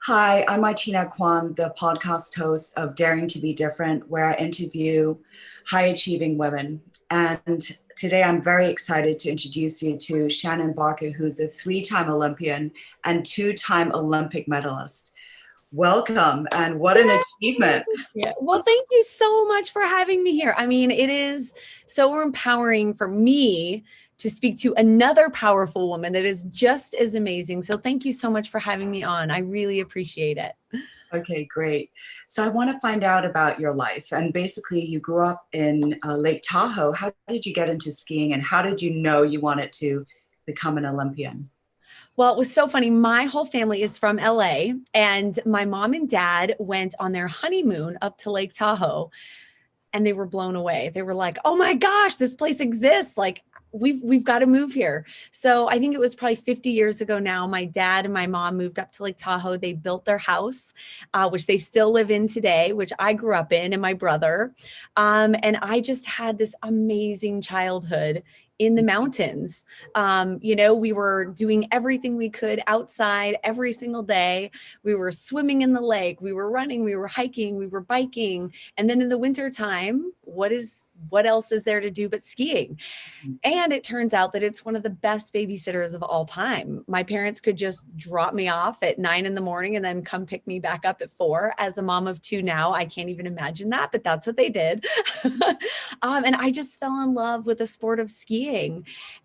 Hi, I'm Martina Kwan, the podcast host of Daring to Be Different, where I interview high achieving women. And today I'm very excited to introduce you to Shannon Bahrke, who's a three-time Olympian and two-time Olympic medalist. Welcome, and what an Yay! achievement. Yeah. Well, thank you so much for having me here. I mean, it is so empowering for me to speak to another powerful woman that is just as amazing. So thank you so much for having me on. I really appreciate it. Okay, great. So I want to find out about your life. And basically, you grew up in Lake Tahoe. How did you get into skiing, and how did you know you wanted to become an Olympian? Well, it was so funny. My whole family is from LA, and my mom and dad went on their honeymoon up to Lake Tahoe, and they were blown away. They were like, "Oh my gosh, this place exists. Like we've got to move here." So I think it was probably 50 years ago now. My dad and my mom moved up to Lake Tahoe. They built their house, which they still live in today, which I grew up in, and my brother. And I just had this amazing childhood in the mountains. We were doing everything we could outside every single day. We were swimming in the lake, we were running, we were hiking, we were biking. And then in the winter time, what else is there to do but skiing? And it turns out that it's one of the best babysitters of all time. My parents could just drop me off at 9 a.m. and then come pick me back up at 4. As a mom of two now, I can't even imagine that, but that's what they did. And I just fell in love with the sport of skiing.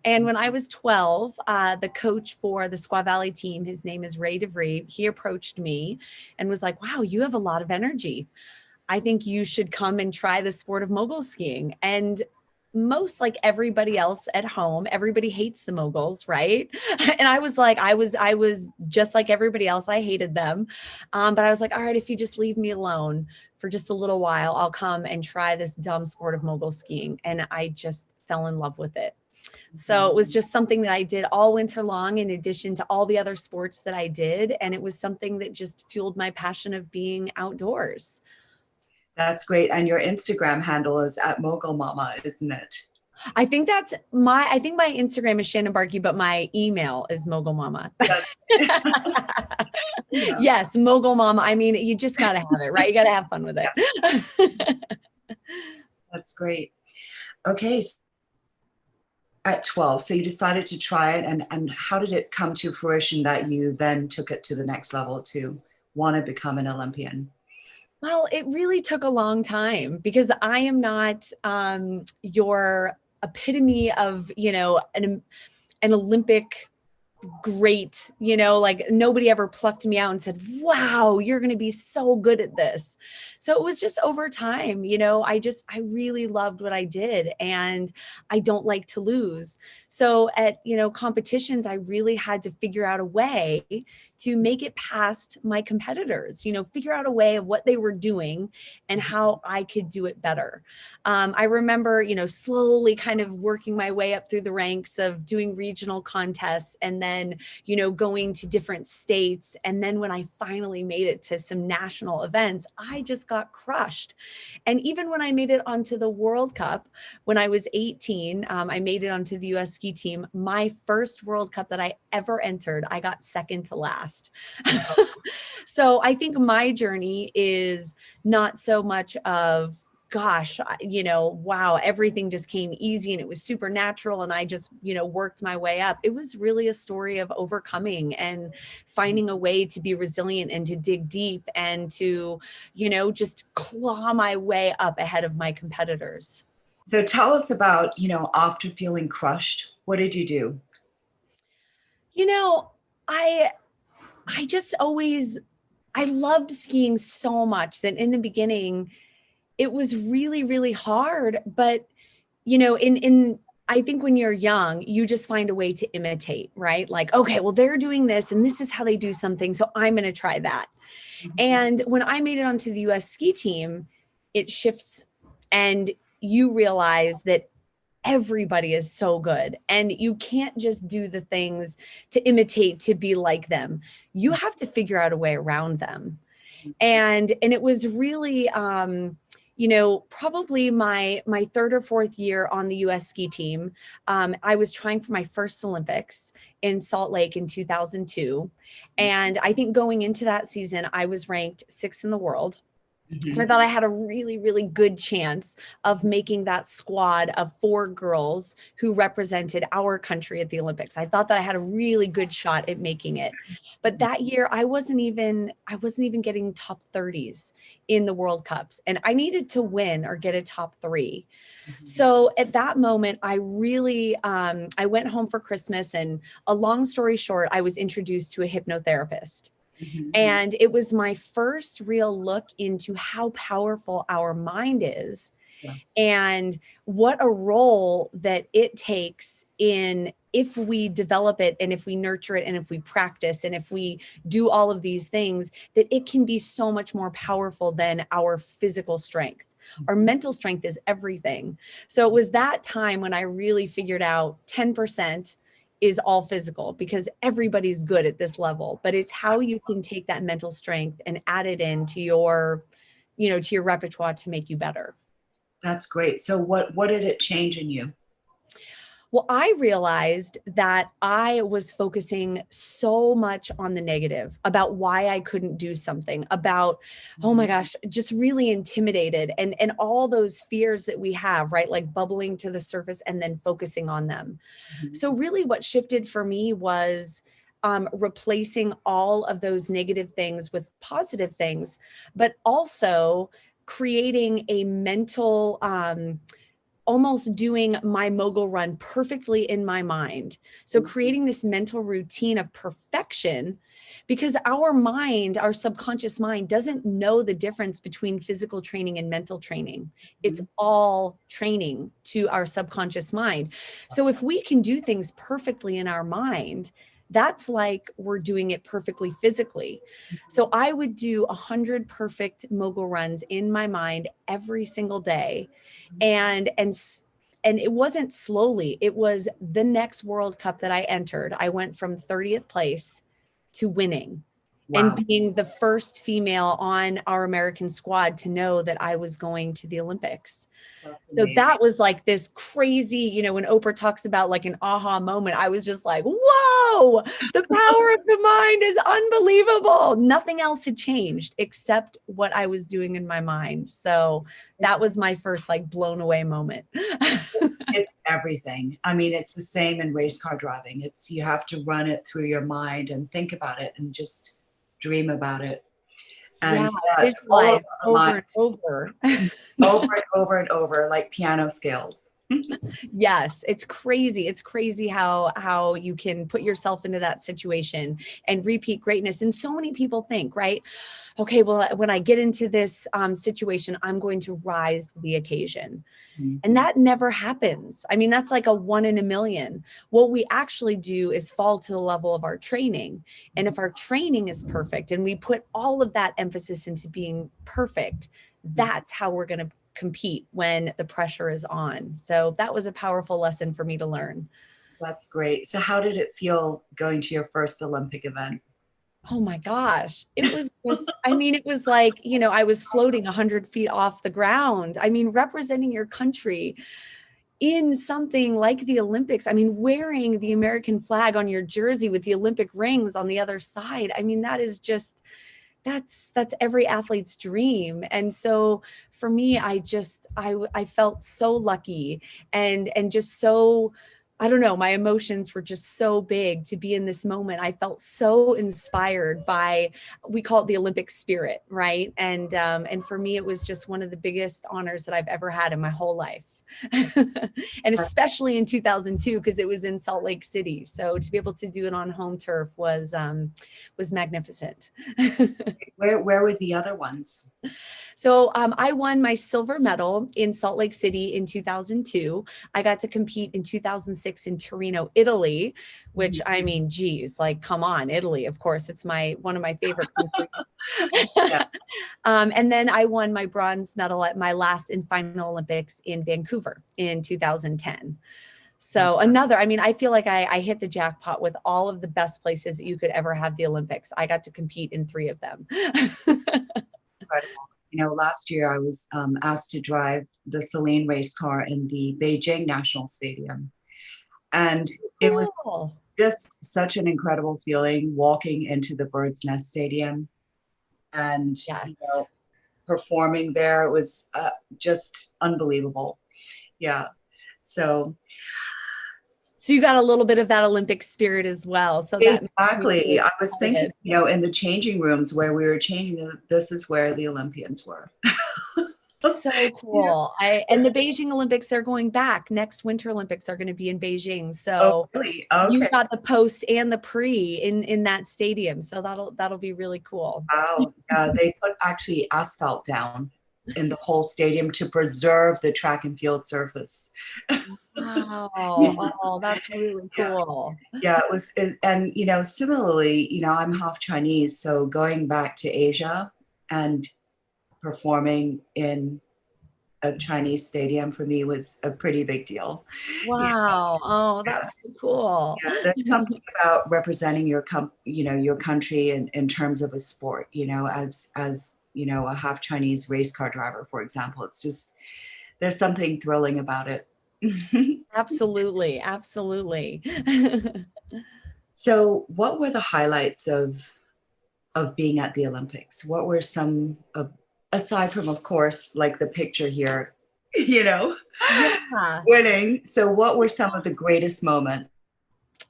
And when I was 12, the coach for the Squaw Valley team, his name is DeVre, he approached me and was like, "Wow, you have a lot of energy. I think you should come and try the sport of mogul skiing." And most like everybody else at home, everybody hates the moguls, right? And I was like, I was just like everybody else. I hated them. But I was like, all right, if you just leave me alone for just a little while, I'll come and try this dumb sport of mogul skiing. And I just fell in love with it. So it was just something that I did all winter long, in addition to all the other sports that I did. And it was something that just fueled my passion of being outdoors. That's great. And your Instagram handle is at Mogul Mama, isn't it? I think my Instagram is Shannon Bahrke, but my email is Mogul Mama. That's, yeah, Yes, Mogul Mama. I mean, you just got to have it, right? You got to have fun with yeah, it. that's great. Okay, at 12, so you decided to try it, and how did it come to fruition that you then took it to the next level to want to become an Olympian? Well, it really took a long time because I am not your epitome of, an Olympic great, like nobody ever plucked me out and said, "Wow, you're going to be so good at this." So it was just over time, I really loved what I did, and I don't like to lose. So at, competitions, I really had to figure out a way to make it past my competitors, figure out a way of what they were doing and how I could do it better. I remember, slowly kind of working my way up through the ranks of doing regional contests, and then, going to different states. And then when I finally made it to some national events, I just got crushed. And even when I made it onto the World Cup, when I was 18, I made it onto the US ski team. My first World Cup that I ever entered, I got second to last. So I think my journey is not so much of, gosh, wow, everything just came easy and it was supernatural and I just, worked my way up. It was really a story of overcoming and finding a way to be resilient and to dig deep and to, just claw my way up ahead of my competitors. So tell us about, after feeling crushed, what did you do? You know, I I just always I loved skiing so much that in the beginning it was really, really hard. But, in I think when you're young, you just find a way to imitate, right? Like, okay, well, they're doing this and this is how they do something. So I'm going to try that. And when I made it onto the US ski team, it shifts and you realize that everybody is so good and you can't just do the things to imitate to be like them. You have to figure out a way around them. And it was really probably my third or fourth year on the US ski team, I was trying for my first Olympics in Salt Lake in 2002. And I think going into that season, I was ranked 6th in the world. So I thought I had a really, really good chance of making that squad of 4 girls who represented our country at the Olympics. I thought that I had a really good shot at making it. But that year I wasn't even getting top 30s in the World Cups, and I needed to win or get a top 3. So at that moment, I really, I went home for Christmas, and a long story short, I was introduced to a hypnotherapist. And it was my first real look into how powerful our mind is, and what a role that it takes in if we develop it and if we nurture it and if we practice and if we do all of these things, that it can be so much more powerful than our physical strength. Our mental strength is everything. So it was that time when I really figured out 10% is all physical, because everybody's good at this level, but it's how you can take that mental strength and add it into your, to your repertoire to make you better. That's great. So what did it change in you? Well, I realized that I was focusing so much on the negative about why I couldn't do something, about, oh my gosh, just really intimidated, and all those fears that we have, right? Like bubbling to the surface and then focusing on them. So really what shifted for me was replacing all of those negative things with positive things, but also creating a mental, almost doing my mogul run perfectly in my mind. So creating this mental routine of perfection, because our mind, our subconscious mind, doesn't know the difference between physical training and mental training. It's all training to our subconscious mind. So if we can do things perfectly in our mind, that's like we're doing it perfectly physically. So I would do 100 perfect mogul runs in my mind every single day. And it wasn't slowly. It was the next World Cup that I entered. I went from 30th place to winning. Wow. And being the first female on our American squad to know that I was going to the Olympics. So that was like this crazy, when Oprah talks about like an aha moment, I was just like, whoa, the power of the mind is unbelievable. Nothing else had changed except what I was doing in my mind. So that was my first like blown away moment. It's everything. I mean, it's the same in race car driving. You have to run it through your mind and think about it and just dream about it. And it's life over and over. Over and over and over, like piano scales. Yes, it's crazy. It's crazy how you can put yourself into that situation and repeat greatness. And so many people think, right? Okay, well, when I get into this situation, I'm going to rise to the occasion. And that never happens. I mean, that's like a 1 in a million. What we actually do is fall to the level of our training. And if our training is perfect and we put all of that emphasis into being perfect, that's how we're going to compete when the pressure is on. So that was a powerful lesson for me to learn. That's great. So how did it feel going to your first Olympic event? Oh my gosh. It was just, it was like, I was floating 100 feet off the ground. I mean, representing your country in something like the Olympics. I mean, wearing the American flag on your jersey with the Olympic rings on the other side. I mean, that is just, that's every athlete's dream. And so for me, I felt so lucky and just so, I don't know, my emotions were just so big to be in this moment. I felt so inspired by, we call it the Olympic spirit, right? And for me, it was just one of the biggest honors that I've ever had in my whole life. And especially in 2002, because it was in Salt Lake City. So to be able to do it on home turf was magnificent. Where were the other ones? So I won my silver medal in Salt Lake City in 2002. I got to compete in 2006 in Torino, Italy, which I mean, geez, like, come on, Italy, of course, it's one of my favorite countries. And then I won my bronze medal at my last and final Olympics in Vancouver in 2010. So I feel like I hit the jackpot with all of the best places that you could ever have the Olympics. I got to compete in 3 of them. Incredible. last year I was asked to drive the Celine race car in the Beijing National Stadium. And it was Cool. just such an incredible feeling walking into the Bird's Nest Stadium and, Yes. performing there. It was just unbelievable. Yeah. So So you got a little bit of that Olympic spirit as well. So that makes me exactly. really I was thinking, excited. in the changing rooms where we were changing, this is where the Olympians were. So cool. And the Beijing Olympics, they're going back. Next Winter Olympics are going to be in Beijing. Oh, So really? you Okay. got the post and the pre in that stadium. So that'll be really cool. Wow. They put actually asphalt down in the whole stadium to preserve the track and field surface. Wow. Yeah. Oh, that's really Yeah. cool. Yeah, it was, and similarly, I'm half Chinese, so going back to Asia and performing in a Chinese stadium for me was a pretty big deal. Yeah, Wow. Oh, yeah, that's so cool. yeah. There's something about representing your country in terms of a sport. As a half Chinese race car driver, for example. It's just there's something thrilling about it. Absolutely. Absolutely. So, what were the highlights of being at the Olympics? What were some of, aside from, of course, like the picture here, you know, Yeah. winning? So, what were some of the greatest moments?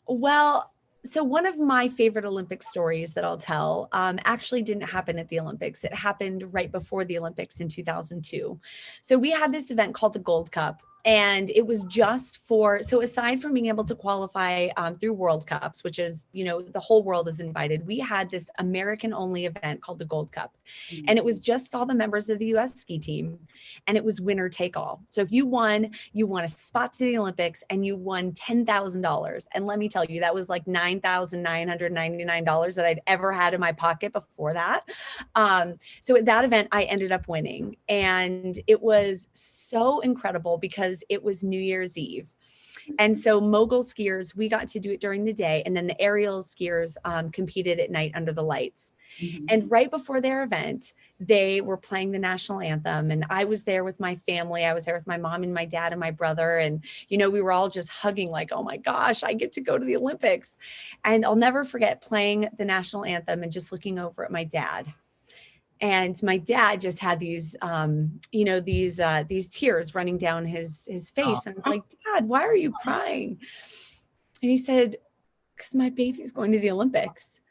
Well, so one of my favorite Olympic stories that I'll tell actually didn't happen at the Olympics. It happened right before the Olympics in 2002. So we had this event called the Gold Cup. And it was just so aside from being able to qualify through World Cups, which is, the whole world is invited, we had this American only event called the Gold Cup. And it was just all the members of the US ski team. And it was winner take all. So if you won a spot to the Olympics and you won $10,000. And let me tell you, that was like $9,999 that I'd ever had in my pocket before that. So at that event, I ended up winning. And it was so incredible because it was New Year's Eve. And so mogul skiers, we got to do it during the day. And then the aerial skiers competed at night under the lights. Mhm. And right before their event, they were playing the national anthem. And I was there with my family. I was there with my mom and my dad and my brother. And, we were all just hugging like, oh my gosh, I get to go to the Olympics. And I'll never forget playing the national anthem and just looking over at my dad. And my dad just had these, these tears running down his face. And I was like, Dad, why are you crying? And he said, because my baby's going to the Olympics.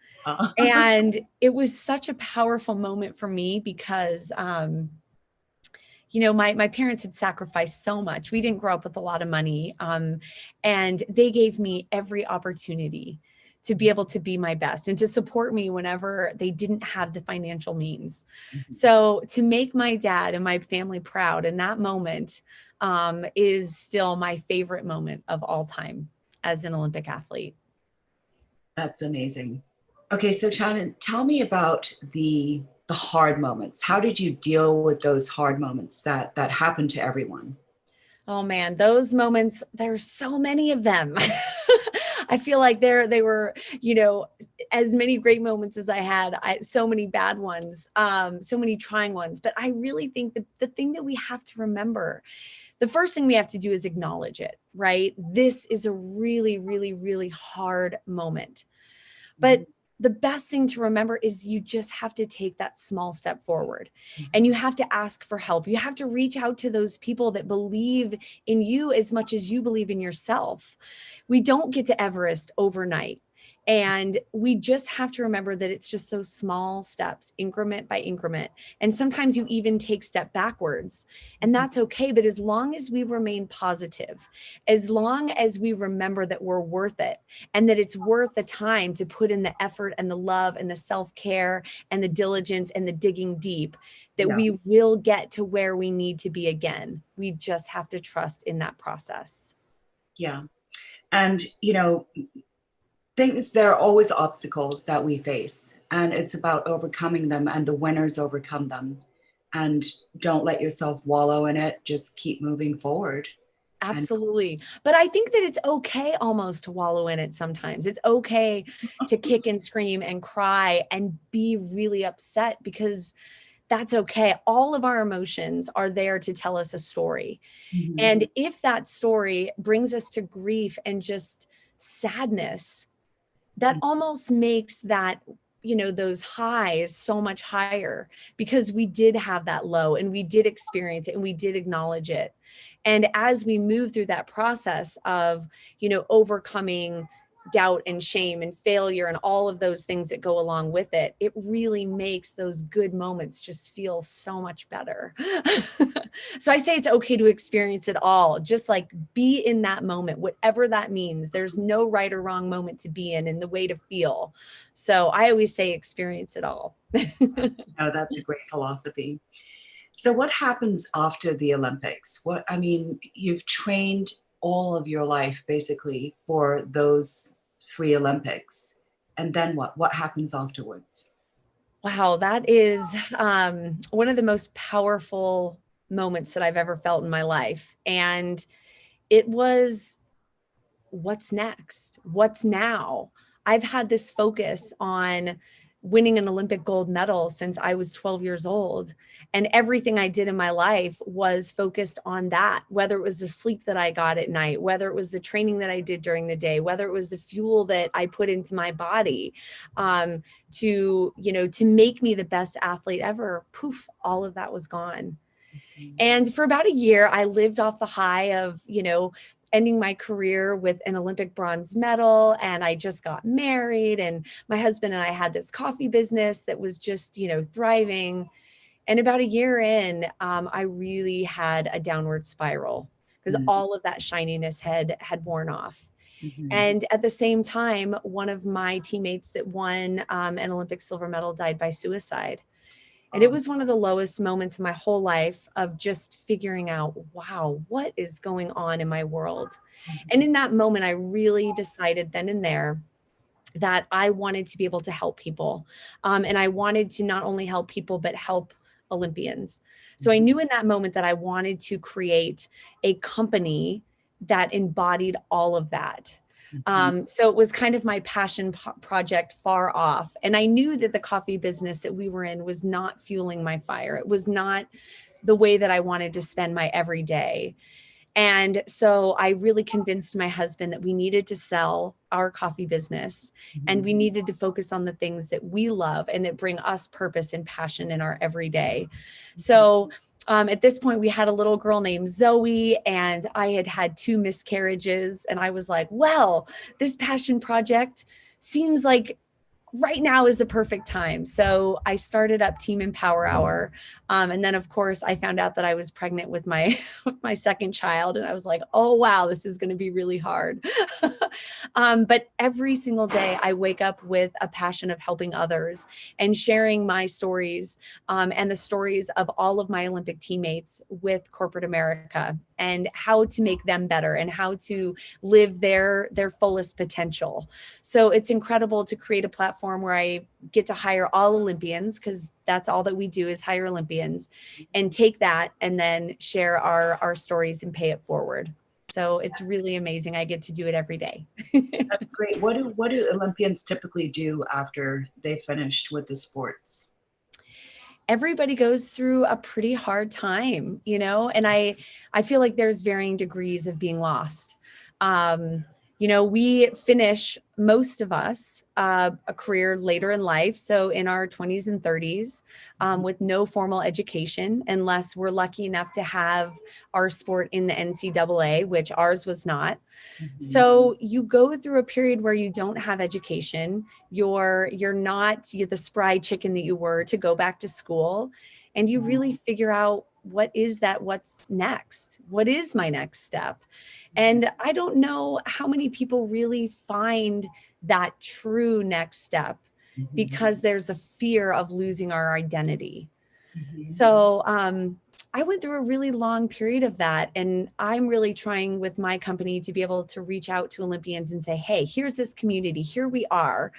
And it was such a powerful moment for me because, my parents had sacrificed so much. We didn't grow up with a lot of money. And they gave me every opportunity to be able to be my best and to support me whenever they didn't have the financial means. So to make my dad and my family proud in that moment is still my favorite moment of all time as an Olympic athlete. That's amazing. Okay, so Shannon, tell me about the hard moments. How did you deal with those hard moments that happened to everyone? Oh man, those moments, there's so many of them. I feel like they were, as many great moments as I had, so many bad ones, so many trying ones. But I really think that the thing that we have to remember, the first thing we have to do is acknowledge it, right? This is a really, really, really hard moment. But the best thing to remember is you just have to take that small step forward and you have to ask for help. You have to reach out to those people that believe in you as much as you believe in yourself. We don't get to Everest overnight. And we just have to remember that it's just those small steps, increment by increment. And sometimes you even take step backwards, and that's okay. But as long as we remain positive, as long as we remember that we're worth it and that it's worth the time to put in the effort and the love and the self-care and the diligence and the digging deep, that Yeah. we will get to where we need to be again. We just have to trust in that process. Yeah. And, there are always obstacles that we face, and it's about overcoming them, and the winners overcome them. And don't let yourself wallow in it. Just keep moving forward. Absolutely. But I think that it's okay almost to wallow in it sometimes. It's okay to kick and scream and cry and be really upset because that's okay. All of our emotions are there to tell us a story. Mm-hmm. And if that story brings us to grief and just sadness, that almost makes that, those highs so much higher, because we did have that low and we did experience it and we did acknowledge it. And as we move through that process of, overcoming doubt and shame and failure and all of those things that go along with it, it really makes those good moments just feel so much better. So I say it's okay to experience it all. Just like be in that moment, whatever that means. There's no right or wrong moment to be in and the way to feel. So I always say experience it all. Oh, that's a great philosophy. So what happens after the Olympics? You've trained all of your life basically for those 3 Olympics. And then what? What happens afterwards? Wow, that is one of the most powerful moments that I've ever felt in my life. And it was, what's next? What's now? I've had this focus on winning an Olympic gold medal since I was 12 years old. And everything I did in my life was focused on that, whether it was the sleep that I got at night, whether it was the training that I did during the day, whether it was the fuel that I put into my body, to make me the best athlete ever. Poof, all of that was gone. And for about a year, I lived off the high of, ending my career with an Olympic bronze medal. And I just got married, and my husband and I had this coffee business that was just, thriving. And about a year in, I really had a downward spiral because all of that shininess had worn off. And at the same time, one of my teammates that won an Olympic silver medal died by suicide. And it was one of the lowest moments in my whole life of just figuring out, wow, what is going on in my world? And in that moment, I really decided then and there that I wanted to be able to help people. And I wanted to not only help people, but help Olympians. So I knew in that moment that I wanted to create a company that embodied all of that. So it was kind of my passion project far off. And I knew that the coffee business that we were in was not fueling my fire. It was not the way that I wanted to spend my every day. And so I really convinced my husband that we needed to sell our coffee business and we needed to focus on the things that we love and that bring us purpose and passion in our everyday. So at this point, we had a little girl named Zoe, and I had had 2 miscarriages. And I was like, well, this passion project seems like right now is the perfect time. So I started up Team Empower Hour. And then of course I found out that I was pregnant with my, with my second child. And I was like, oh, wow, this is going to be really hard. But every single day I wake up with a passion of helping others and sharing my stories and the stories of all of my Olympic teammates with corporate America and how to make them better and how to live their fullest potential. So it's incredible to create a platform where I get to hire all Olympians, because that's all that we do is hire Olympians, and take that and then share our stories and pay it forward. So it's really amazing. I get to do it every day. That's great. What do Olympians typically do after they finished with the sports? Everybody goes through a pretty hard time, and I feel like there's varying degrees of being lost. We finish, most of us, a career later in life. So in our 20s and 30s, with no formal education, unless we're lucky enough to have our sport in the NCAA, which ours was not. So you go through a period where you don't have education. You're the spry chicken that you were to go back to school, and you really figure out what's next? What is my next step? And I don't know how many people really find that true next step because there's a fear of losing our identity. So I went through a really long period of that. And I'm really trying with my company to be able to reach out to Olympians and say, hey, here's this community, here we are,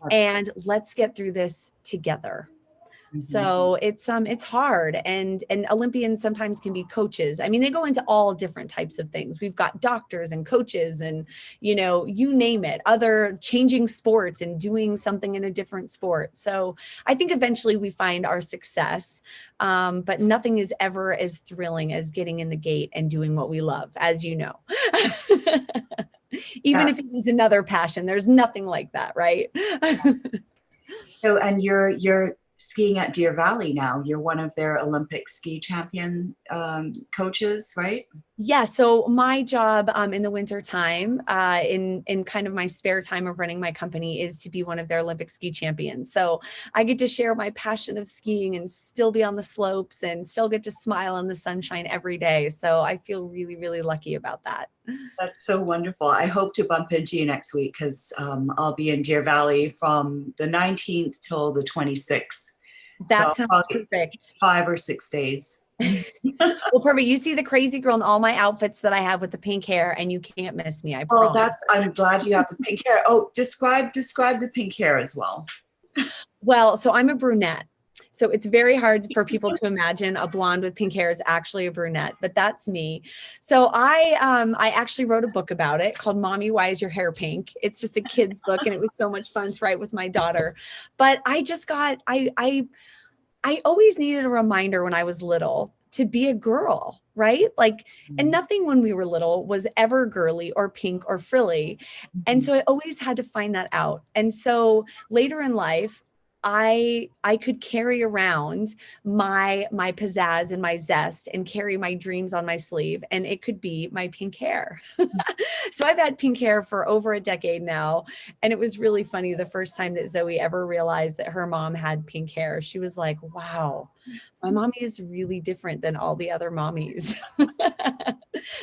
and let's get through this together. So it's hard, and Olympians sometimes can be coaches. I mean, they go into all different types of things. We've got doctors and coaches and, you know, you name it, other changing sports and doing something in a different sport. So I think eventually we find our success, but nothing is ever as thrilling as getting in the gate and doing what we love, as you know. Even if it is another passion, there's nothing like that, right? So, and you're skiing at Deer Valley now. You're one of their Olympic ski champion coaches, right? Yeah. So my job in the winter time, in kind of my spare time of running my company, is to be one of their Olympic ski champions. So I get to share my passion of skiing and still be on the slopes and still get to smile in the sunshine every day. So I feel really, really lucky about that. That's so wonderful. I hope to bump into you next week because I'll be in Deer Valley from the 19th till the 26th. That sounds perfect. 5 or 6 days. Well, perfect. You see the crazy girl in all my outfits that I have with the pink hair, and you can't miss me. I Well, promise. I'm glad you have the pink hair. Oh, describe the pink hair as well. Well, so I'm a brunette. So it's very hard for people to imagine a blonde with pink hair is actually a brunette, but that's me. So I actually wrote a book about it called Mommy, Why Is Your Hair Pink? It's just a kid's book, and it was so much fun to write with my daughter. But I always needed a reminder when I was little to be a girl, right? Like, and nothing when we were little was ever girly or pink or frilly. And so I always had to find that out. And so later in life, I could carry around my pizzazz and my zest and carry my dreams on my sleeve, and it could be my pink hair. So I've had pink hair for over a decade now, and it was really funny the first time that Zoe ever realized that her mom had pink hair. She was like, "Wow, my mommy is really different than all the other mommies."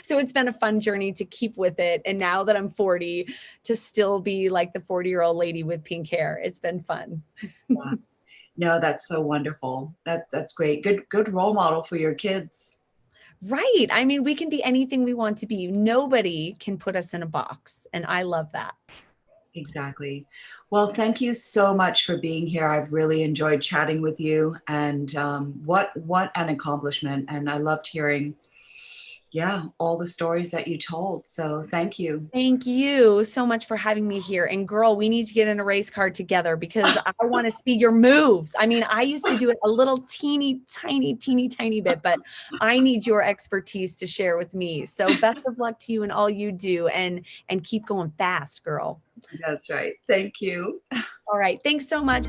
So it's been a fun journey to keep with it, and now that I'm 40, to still be like the 40-year-old lady with pink hair. It's been fun. Yeah. No, that's so wonderful. That's great. Good role model for your kids. Right. I mean, we can be anything we want to be. Nobody can put us in a box, and I love that. Exactly. Well, thank you so much for being here. I've really enjoyed chatting with you, and what an accomplishment. And I loved hearing, all the stories that you told. So thank you. Thank you so much for having me here. And girl, we need to get in a race car together because I want to see your moves. I mean, I used to do it a little teeny tiny bit, but I need your expertise to share with me. So best of luck to you and all you do, and keep going fast, girl. That's right. Thank you. All right. Thanks so much.